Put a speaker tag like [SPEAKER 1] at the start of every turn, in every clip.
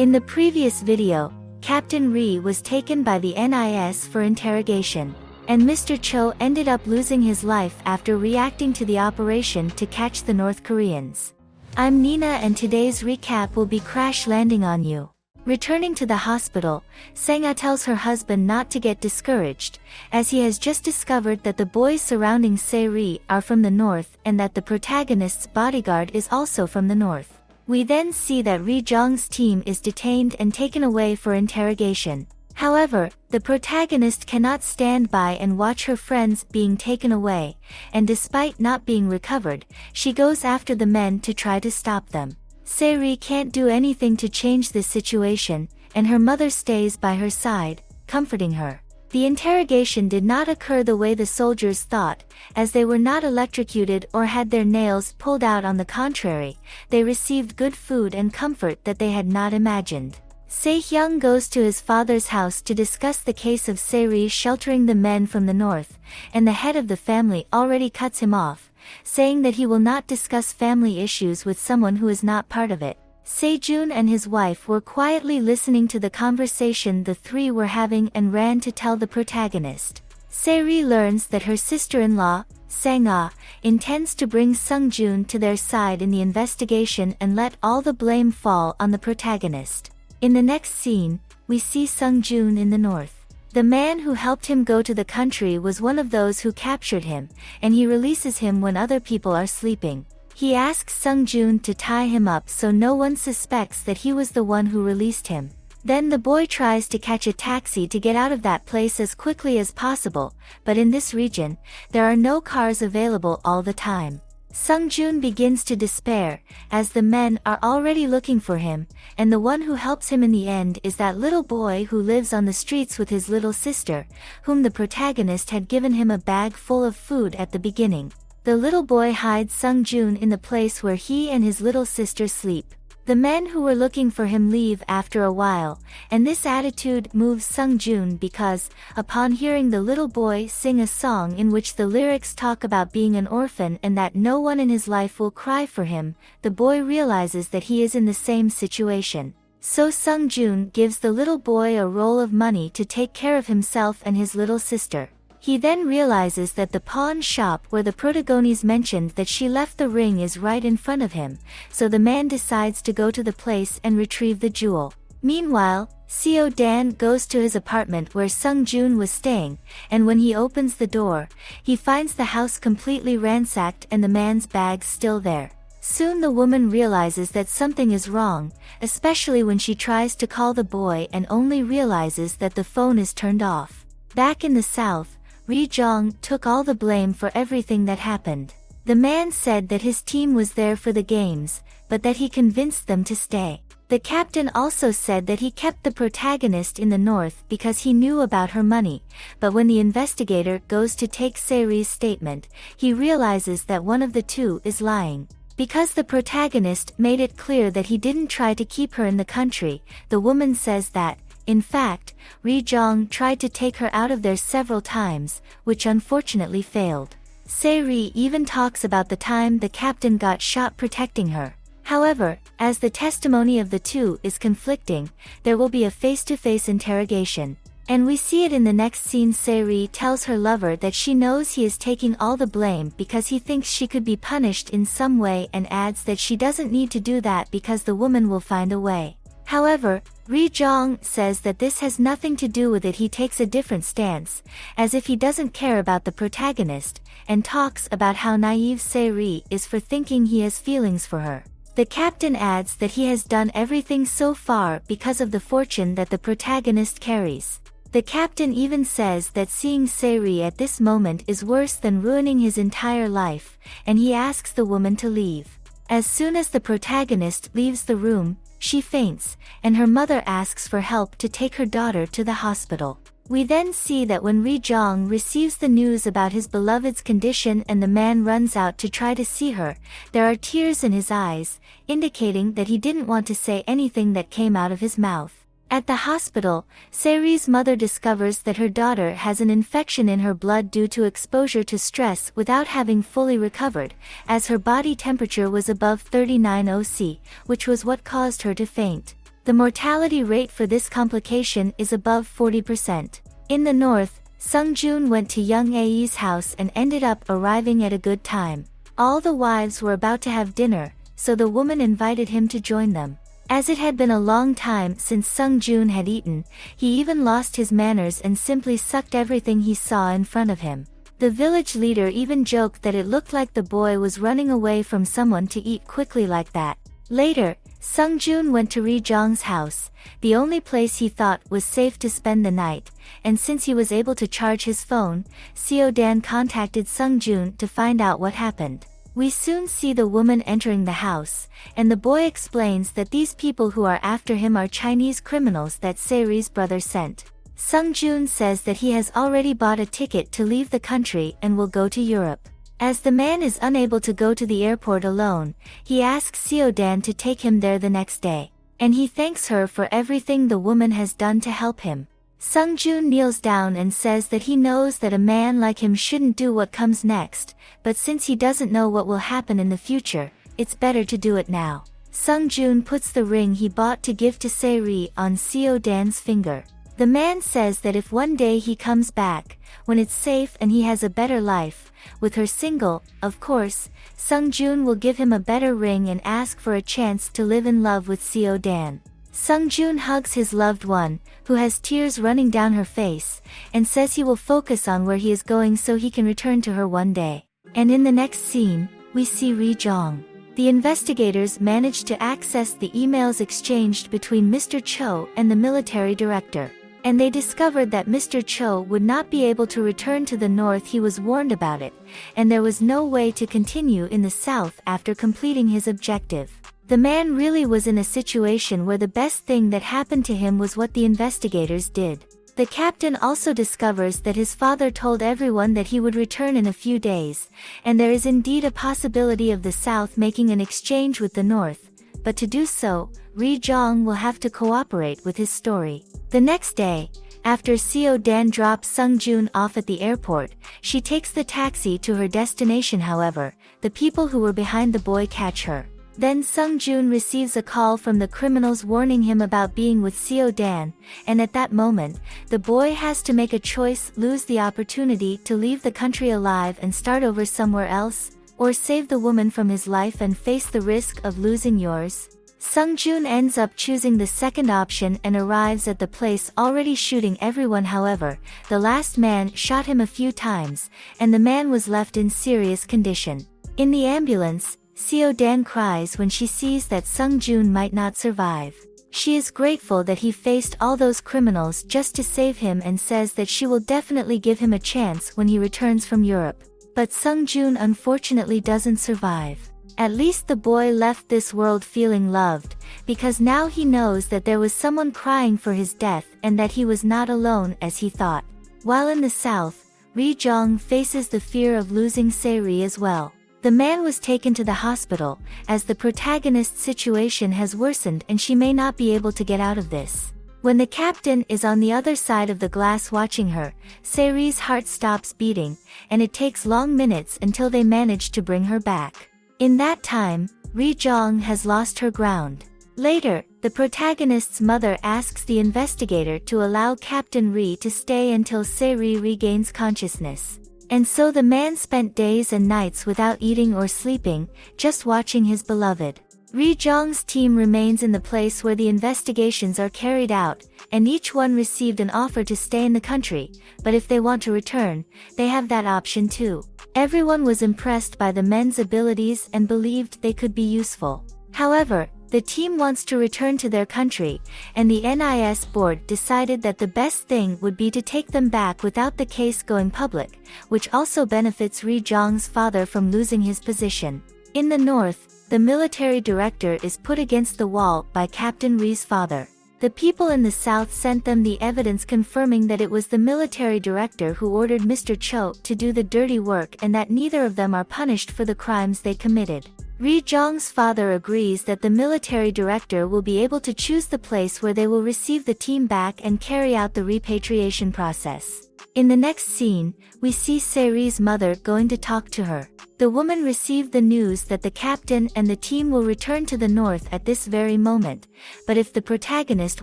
[SPEAKER 1] In the previous video, Captain Ri was taken by the NIS for interrogation, and Mr. Cho ended up losing his life after reacting to the operation to catch the North Koreans. I'm Nina and today's recap will be Crash Landing on You. Returning to the hospital, Sang-ah tells her husband not to get discouraged, as he has just discovered that the boys surrounding Se-ri are from the north and that the protagonist's bodyguard is also from the north. We then see that Ri-jong's team is detained and taken away for interrogation. However, the protagonist cannot stand by and watch her friends being taken away, and despite not being recovered, she goes after the men to try to stop them. Se-ri can't do anything to change this situation, and her mother stays by her side, comforting her. The interrogation did not occur the way the soldiers thought, as they were not electrocuted or had their nails pulled out. On the contrary, they received good food and comfort that they had not imagined. Se-hyung goes to his father's house to discuss the case of Se-ri sheltering the men from the north, and the head of the family already cuts him off, saying that he will not discuss family issues with someone who is not part of it. Se-jun and his wife were quietly listening to the conversation the three were having and ran to tell the protagonist. Se-ri learns that her sister-in-law, Sang-ah, intends to bring Sung-jun to their side in the investigation and let all the blame fall on the protagonist. In the next scene, we see Sung-jun in the north. The man who helped him go to the country was one of those who captured him, and he releases him when other people are sleeping. He asks Sung-jun to tie him up so no one suspects that he was the one who released him. Then the boy tries to catch a taxi to get out of that place as quickly as possible, but in this region, there are no cars available all the time. Sung-jun begins to despair, as the men are already looking for him, and the one who helps him in the end is that little boy who lives on the streets with his little sister, whom the protagonist had given him a bag full of food at the beginning. The little boy hides Sung-jun in the place where he and his little sister sleep. The men who were looking for him leave after a while, and this attitude moves Sung-jun because, upon hearing the little boy sing a song in which the lyrics talk about being an orphan and that no one in his life will cry for him, the boy realizes that he is in the same situation. So Sung-jun gives the little boy a roll of money to take care of himself and his little sister. He then realizes that the pawn shop where the protagonist mentioned that she left the ring is right in front of him, so the man decides to go to the place and retrieve the jewel. Meanwhile, Seo Dan goes to his apartment where Sung-jun was staying, and when he opens the door, he finds the house completely ransacked and the man's bag still there. Soon the woman realizes that something is wrong, especially when she tries to call the boy and only realizes that the phone is turned off. Back in the south, Ri-jong took all the blame for everything that happened. The man said that his team was there for the games, but that he convinced them to stay. The captain also said that he kept the protagonist in the north because he knew about her money, but when the investigator goes to take Se-ri's statement, he realizes that one of the two is lying. Because the protagonist made it clear that he didn't try to keep her in the country, the woman says that, in fact, Ri-jong tried to take her out of there several times, which unfortunately failed. Se-ri even talks about the time the captain got shot protecting her. However, as the testimony of the two is conflicting, there will be a face-to-face interrogation. And we see it in the next scene. Se-ri tells her lover that she knows he is taking all the blame because he thinks she could be punished in some way and adds that she doesn't need to do that because the woman will find a way. However, Ri-jong says that this has nothing to do with it. He takes a different stance, as if he doesn't care about the protagonist, and talks about how naive Se-ri is for thinking he has feelings for her. The captain adds that he has done everything so far because of the fortune that the protagonist carries. The captain even says that seeing Se-ri at this moment is worse than ruining his entire life, and he asks the woman to leave. As soon as the protagonist leaves the room, she faints, and her mother asks for help to take her daughter to the hospital. We then see that when Ri-jong receives the news about his beloved's condition and the man runs out to try to see her, there are tears in his eyes, indicating that he didn't want to say anything that came out of his mouth. At the hospital, Se-ri's mother discovers that her daughter has an infection in her blood due to exposure to stress without having fully recovered, as her body temperature was above 39°C, which was what caused her to faint. The The mortality rate for this complication is above 40%. In the north, Sung Joon went to young Ae's house and ended up arriving at a good time. All the wives were about to have dinner, so the woman invited him to join them. As it had been a long time since Sung Joon had eaten, he even lost his manners and simply sucked everything he saw in front of him. The village leader even joked that it looked like the boy was running away from someone to eat quickly like that. Later, Sung Joon went to Ri Jong's house, the only place he thought was safe to spend the night, and since he was able to charge his phone, Seo Dan contacted Sung Joon to find out what happened. We soon see the woman entering the house, and the boy explains that these people who are after him are Chinese criminals that Se-ri's brother sent. Sung Joon says that he has already bought a ticket to leave the country and will go to Europe. As the man is unable to go to the airport alone, he asks Seo Dan to take him there the next day, and he thanks her for everything the woman has done to help him. Sung Joon kneels down and says that he knows that a man like him shouldn't do what comes next, but since he doesn't know what will happen in the future, it's better to do it now. Sung Joon puts the ring he bought to give to Se-ri on Seo Dan's finger. The man says that if one day he comes back, when it's safe and he has a better life, with her single, of course, Sung Joon will give him a better ring and ask for a chance to live in love with Seo Dan. Sung Joon hugs his loved one, who has tears running down her face, and says he will focus on where he is going so he can return to her one day. And in the next scene, we see Ri Jong. The investigators managed to access the emails exchanged between Mr. Cho and the military director. And they discovered that Mr. Cho would not be able to return to the north. He was warned about it, and there was no way to continue in the south after completing his objective. The man really was in a situation where the best thing that happened to him was what the investigators did. The captain also discovers that his father told everyone that he would return in a few days, and there is indeed a possibility of the south making an exchange with the north, but to do so, Ri Jong will have to cooperate with his story. The next day, after Seo Dan drops Sung Joon off at the airport, she takes the taxi to her destination. However, the people who were behind the boy catch her. Then Sung Joon receives a call from the criminals warning him about being with Seo Dan, and at that moment, the boy has to make a choice: lose the opportunity to leave the country alive and start over somewhere else, or save the woman from his life and face the risk of losing yours. Sung Joon ends up choosing the second option and arrives at the place already shooting everyone. However, the last man shot him a few times, and the man was left in serious condition. In the ambulance, Seo Dan cries when she sees that Sung Joon might not survive. She is grateful that he faced all those criminals just to save him and says that she will definitely give him a chance when he returns from Europe. But Sung Joon unfortunately doesn't survive. At least the boy left this world feeling loved, because now he knows that there was someone crying for his death and that he was not alone as he thought. While in the south, Ri Jong faces the fear of losing Se-ri as well. The man was taken to the hospital, as the protagonist's situation has worsened and she may not be able to get out of this. When the captain is on the other side of the glass watching her, Se-ri's heart stops beating, and it takes long minutes until they manage to bring her back. In that time, Ri Jong has lost her ground. Later, the protagonist's mother asks the investigator to allow Captain Ri to stay until Se-ri regains consciousness. And so the man spent days and nights without eating or sleeping, just watching his beloved. Ri Jong's team remains in the place where the investigations are carried out, and each one received an offer to stay in the country, but if they want to return, they have that option too. Everyone was impressed by the men's abilities and believed they could be useful. However, the team wants to return to their country, and the NIS board decided that the best thing would be to take them back without the case going public, which also benefits Ri Jong's father from losing his position. In the north, the military director is put against the wall by Captain Ri's father. The people in the south sent them the evidence confirming that it was the military director who ordered Mr. Cho to do the dirty work and that neither of them are punished for the crimes they committed. Ri Jong's father agrees that the military director will be able to choose the place where they will receive the team back and carry out the repatriation process. In the next scene, we see Saeri's mother going to talk to her. The woman received the news that the captain and the team will return to the north at this very moment, but if the protagonist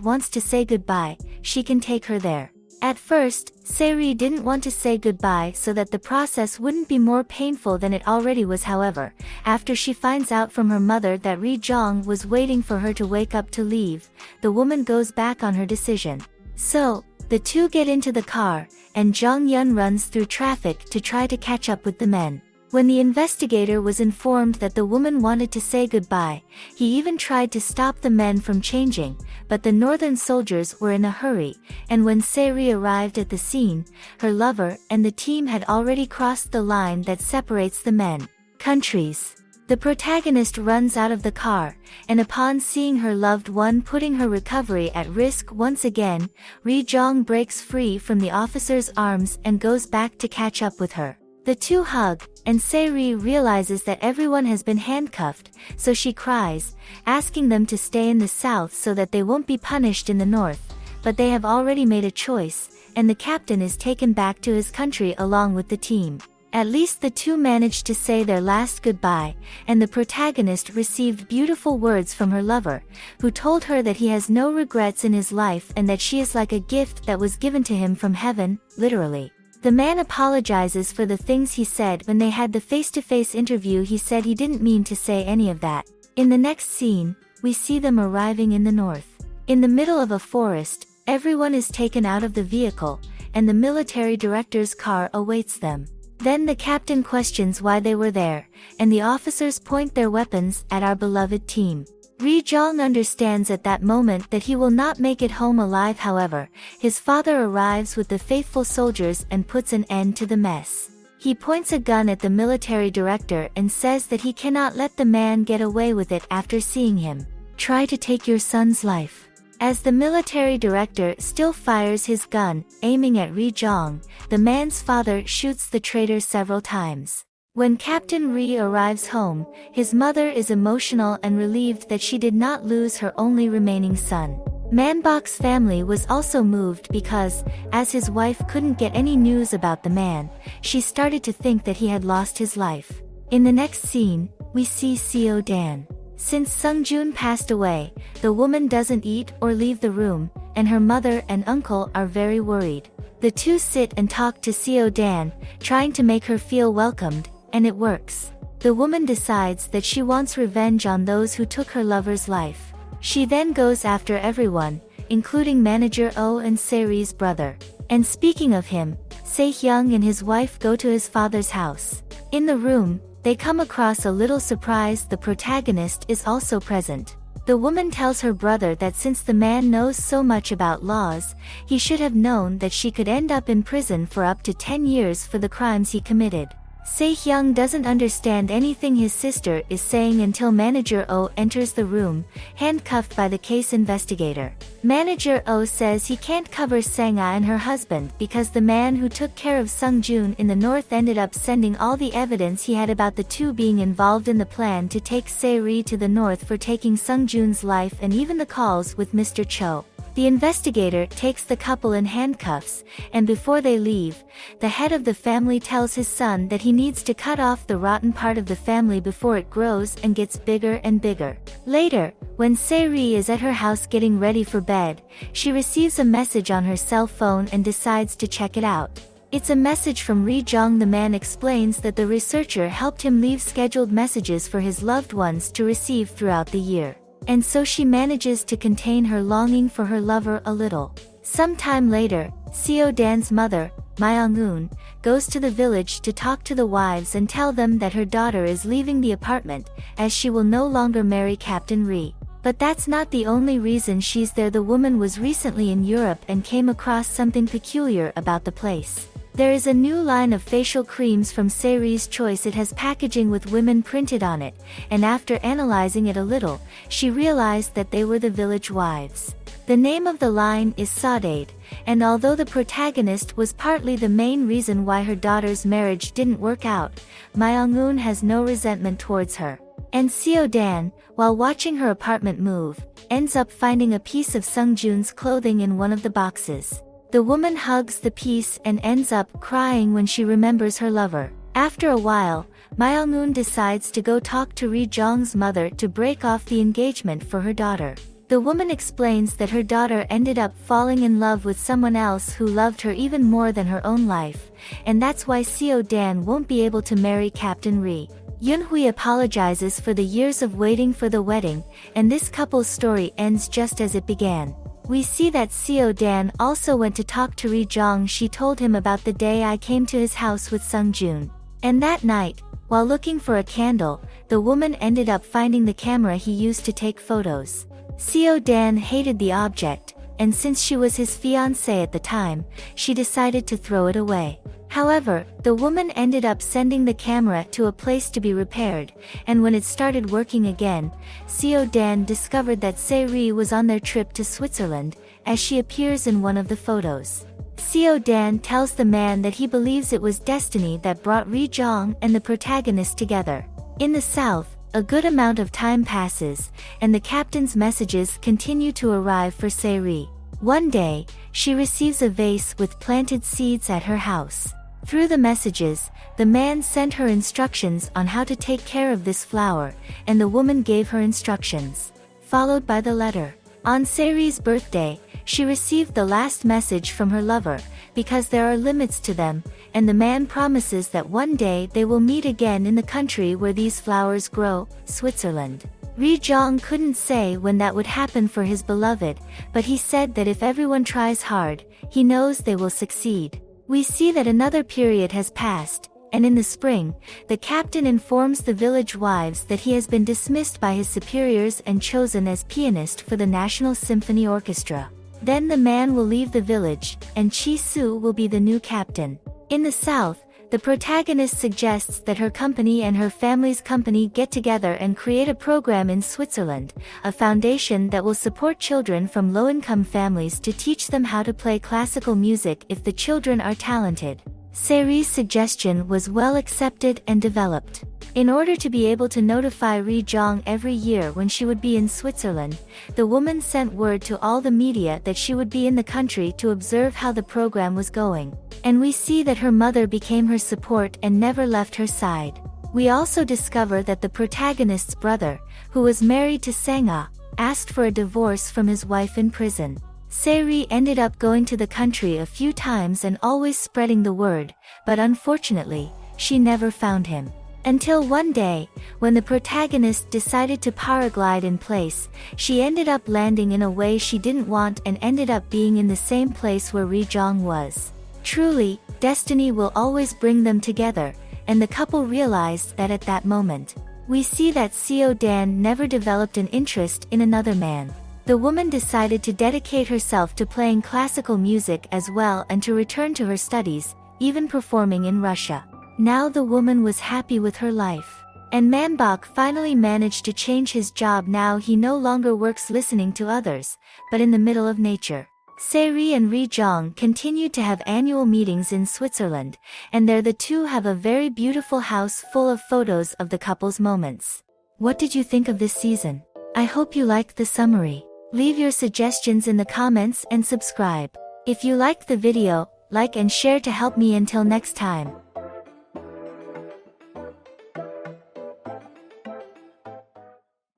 [SPEAKER 1] wants to say goodbye, she can take her there. At first, Saeri didn't want to say goodbye so that the process wouldn't be more painful than it already was. However, after she finds out from her mother that Ri Jong was waiting for her to wake up to leave, the woman goes back on her decision. So, the two get into the car, and Jong Yun runs through traffic to try to catch up with the men. When the investigator was informed that the woman wanted to say goodbye, he even tried to stop the men from changing, but the northern soldiers were in a hurry, and when Saeri arrived at the scene, her lover and the team had already crossed the line that separates the men. Countries. The protagonist runs out of the car, and upon seeing her loved one putting her recovery at risk once again, Ri Jong breaks free from the officer's arms and goes back to catch up with her. The two hug, and Saeri realizes that everyone has been handcuffed, so she cries, asking them to stay in the south so that they won't be punished in the north, but they have already made a choice, and the captain is taken back to his country along with the team. At least the two managed to say their last goodbye, and the protagonist received beautiful words from her lover, who told her that he has no regrets in his life and that she is like a gift that was given to him from heaven, literally. The man apologizes for the things he said when they had the face-to-face interview. He said he didn't mean to say any of that. In the next scene, we see them arriving in the north. In the middle of a forest, everyone is taken out of the vehicle, and the military director's car awaits them. Then the captain questions why they were there, and the officers point their weapons at our beloved team. Ri Jong understands at that moment that he will not make it home alive. However, his father arrives with the faithful soldiers and puts an end to the mess. He points a gun at the military director and says that he cannot let the man get away with it after seeing him try to take your son's life. As the military director still fires his gun, aiming at Ri Jong, the man's father shoots the traitor several times. When Captain Ri arrives home, his mother is emotional and relieved that she did not lose her only remaining son. Manbok's family was also moved because, as his wife couldn't get any news about the man, she started to think that he had lost his life. In the next scene, we see Seo Dan. Since Sung Joon passed away, the woman doesn't eat or leave the room, and her mother and uncle are very worried. The two sit and talk to Seo Dan, trying to make her feel welcomed, and it works. The woman decides that she wants revenge on those who took her lover's life. She then goes after everyone, including manager Oh and Saeri's brother. And speaking of him, Se-hyung and his wife go to his father's house. In the room, they come across a little surprise. The protagonist is also present. The woman tells her brother that since the man knows so much about laws, he should have known that she could end up in prison for up to 10 years for the crimes he committed. Se-hyung doesn't understand anything his sister is saying until Manager Oh enters the room, handcuffed by the case investigator. Manager Oh says he can't cover Sang-ah and her husband because the man who took care of Sung-joon in the north ended up sending all the evidence he had about the two being involved in the plan to take Se-ri to the north for taking Sung-joon's life, and even the calls with Mr. Cho. The investigator takes the couple in handcuffs, and before they leave, the head of the family tells his son that he needs to cut off the rotten part of the family before it grows and gets bigger and bigger. Later, when Se-ri is at her house getting ready for bed, she receives a message on her cell phone and decides to check it out. It's a message from Ri Jong. The man explains that the researcher helped him leave scheduled messages for his loved ones to receive throughout the year. And so she manages to contain her longing for her lover a little. Sometime later, Seo Dan's mother, Myung-eun, goes to the village to talk to the wives and tell them that her daughter is leaving the apartment, as she will no longer marry Captain Ri. But that's not the only reason she's there. The woman was recently in Europe and came across something peculiar about the place. There is a new line of facial creams from Se-ri's choice. It has packaging with women printed on it, and after analyzing it a little, she realized that they were the village wives. The name of the line is Saudade, and although the protagonist was partly the main reason why her daughter's marriage didn't work out, Myung-eun has no resentment towards her. And Seo Dan, while watching her apartment move, ends up finding a piece of Sung-joon's clothing in one of the boxes. The woman hugs the piece and ends up crying when she remembers her lover. After a while, Myeong-eun decides to go talk to Ri Jong's mother to break off the engagement for her daughter. The woman explains that her daughter ended up falling in love with someone else who loved her even more than her own life, and that's why Seo Dan won't be able to marry Captain Ri. Yoonhui apologizes for the years of waiting for the wedding, and this couple's story ends just as it began. We see that Seo Dan also went to talk to Ri Jong. She told him about the day I came to his house with Sung Joon. And that night, while looking for a candle, the woman ended up finding the camera he used to take photos. Seo Dan hated the object, and since she was his fiancée at the time, she decided to throw it away. However, the woman ended up sending the camera to a place to be repaired, and when it started working again, Seo Dan discovered that Se-ri was on their trip to Switzerland, as she appears in one of the photos. Seo Dan tells the man that he believes it was destiny that brought Ri Jong and the protagonist together. In the south, a good amount of time passes, and the captain's messages continue to arrive for Se-ri. One day, she receives a vase with planted seeds at her house. Through the messages, the man sent her instructions on how to take care of this flower, and the woman gave her instructions, followed by the letter. On Se-ri's birthday, she received the last message from her lover, because there are limits to them, and the man promises that one day they will meet again in the country where these flowers grow, Switzerland. Ri Jong couldn't say when that would happen for his beloved, but he said that if everyone tries hard, he knows they will succeed. We see that another period has passed, and in the spring, the captain informs the village wives that he has been dismissed by his superiors and chosen as pianist for the National Symphony Orchestra. Then the man will leave the village, and Chi-soo will be the new captain. In the south, the protagonist suggests that her company and her family's company get together and create a program in Switzerland, a foundation that will support children from low-income families to teach them how to play classical music if the children are talented. Se-ri's suggestion was well accepted and developed. In order to be able to notify Ri Jong every year when she would be in Switzerland, the woman sent word to all the media that she would be in the country to observe how the program was going. And we see that her mother became her support and never left her side. We also discover that the protagonist's brother, who was married to Sang-ah, asked for a divorce from his wife in prison. Se-ri ended up going to the country a few times and always spreading the word, but unfortunately, she never found him. Until one day, when the protagonist decided to paraglide in place, she ended up landing in a way she didn't want and ended up being in the same place where Ri Jong was. Truly, destiny will always bring them together, and the couple realized that at that moment. We see that Seo Dan never developed an interest in another man. The woman decided to dedicate herself to playing classical music as well and to return to her studies, even performing in Russia. Now the woman was happy with her life. And Man-bok finally managed to change his job. Now he no longer works listening to others, but in the middle of nature. Se-ri and Ri Jong continued to have annual meetings in Switzerland, and there the two have a very beautiful house full of photos of the couple's moments. What did you think of this season? I hope you liked the summary. Leave your suggestions in the comments and subscribe. If you liked the video, like and share to help me. Until next time.